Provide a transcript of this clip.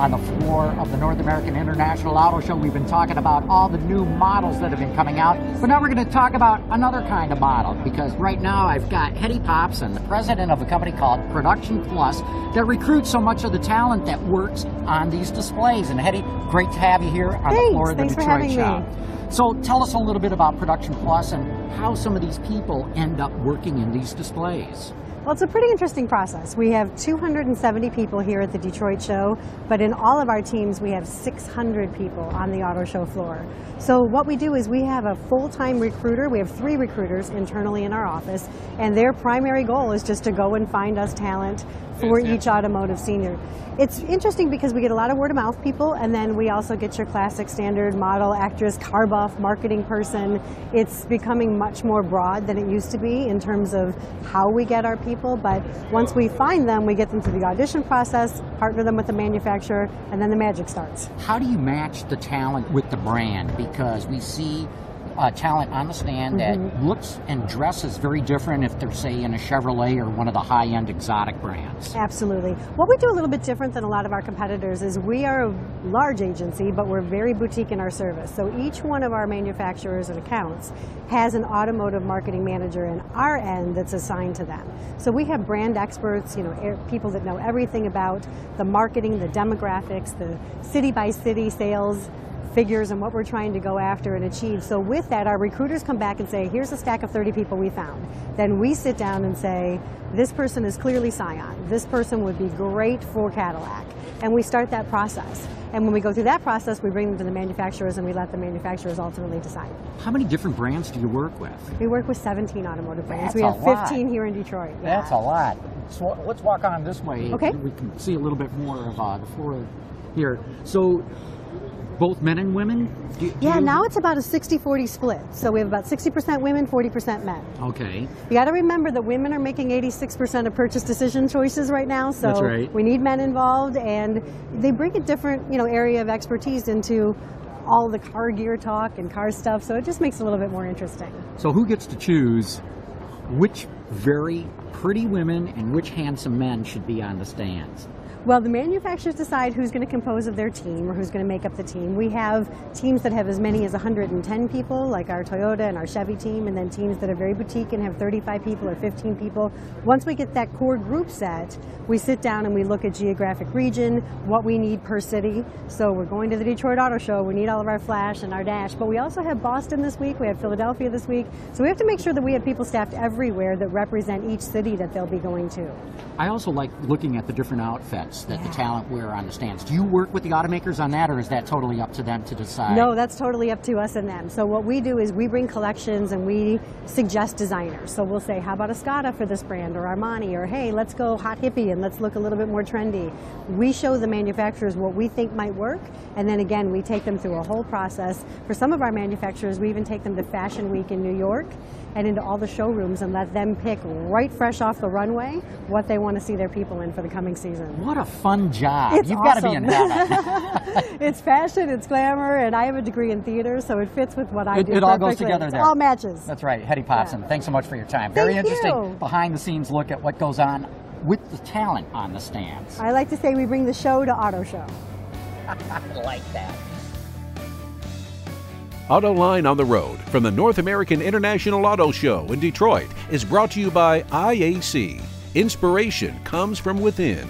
on the floor of the North American International Auto Show. We've been talking about all the new models that have been coming out, but now we're going to talk about another kind of model, because right now I've got Hedy Popson, the president of a company called Production Plus, that recruits so much of the talent that works on these displays. And Hedy, great to have you here on the floor of the Detroit Shop. So tell us a little bit about Production Plus and how some of these people end up working in these displays. Well, it's a pretty interesting process. We have 270 people here at the Detroit show, but in all of our teams we have 600 people on the auto show floor. So what we do is we have a full-time recruiter. We have 3 recruiters internally in our office, and their primary goal is just to go and find us talent for each automotive senior. It's interesting because we get a lot of word-of-mouth people, and then we also get your classic standard model, actress, car buff, marketing person. It's becoming much more broad than it used to be in terms of how we get our people, but once we find them, we get them through the audition process, partner them with the manufacturer, and then the magic starts. How do you match the talent with the brand? Because we see talent on the stand that looks and dresses very different if they're, say, in a Chevrolet or one of the high-end exotic brands. Absolutely. What we do a little bit different than a lot of our competitors is we are a large agency, but we're very boutique in our service. So each one of our manufacturers and accounts has an automotive marketing manager in our end that's assigned to them. So we have brand experts, people that know everything about the marketing, the demographics, the city-by-city sales figures and what we're trying to go after and achieve. So with that, our recruiters come back and say, here's a stack of 30 people we found. Then we sit down and say, this person is clearly Scion. This person would be great for Cadillac. And we start that process. And when we go through that process, we bring them to the manufacturers and we let the manufacturers ultimately decide. How many different brands do you work with? We work with 17 automotive brands. That's we have 15 lot. Here in Detroit. That's a lot. So let's walk on this way. Okay. We can see a little bit more of the floor here. So both men and women? Now it's about a 60-40 split. So we have about 60% women, 40% men. Okay. You got to remember that women are making 86% of purchase decision choices right now. So that's right. We need men involved, and they bring a different area of expertise into all the car gear talk and car stuff. So it just makes it a little bit more interesting. So who gets to choose which very pretty women and which handsome men should be on the stands? Well, the manufacturers decide who's going to compose of their team or who's going to make up the team. We have teams that have as many as 110 people, like our Toyota and our Chevy team, and then teams that are very boutique and have 35 people or 15 people. Once we get that core group set, we sit down and we look at geographic region, what we need per city. So we're going to the Detroit Auto Show, we need all of our flash and our dash, but we also have Boston this week, we have Philadelphia this week, so we have to make sure that we have people staffed everywhere that represent each city that they'll be going to. I also like looking at the different outfits that the talent wear on the stands. Do you work with the automakers on that, or is that totally up to them to decide? No, that's totally up to us and them. So what we do is we bring collections and we suggest designers. So we'll say, how about a Skoda for this brand, or Armani, or hey, let's go hot hippie and let's look a little bit more trendy. We show the manufacturers what we think might work, and then again, we take them through a whole process. For some of our manufacturers, we even take them to Fashion Week in New York and into all the showrooms and let them pick right fresh off the runway what they want to see their people in for the coming season. What a fun job. It's You've awesome. got to be in heaven. It's fashion, it's glamour, and I have a degree in theater, so it fits with what I do. It all goes together there. It all matches. That's right. Hedy Popson, thanks so much for your time. Thank Very interesting you. behind-the-scenes look at what goes on with the talent on the stands. I like to say we bring the show to auto show. I like that. Autoline on the Road from the North American International Auto Show in Detroit is brought to you by IAC. Inspiration comes from within.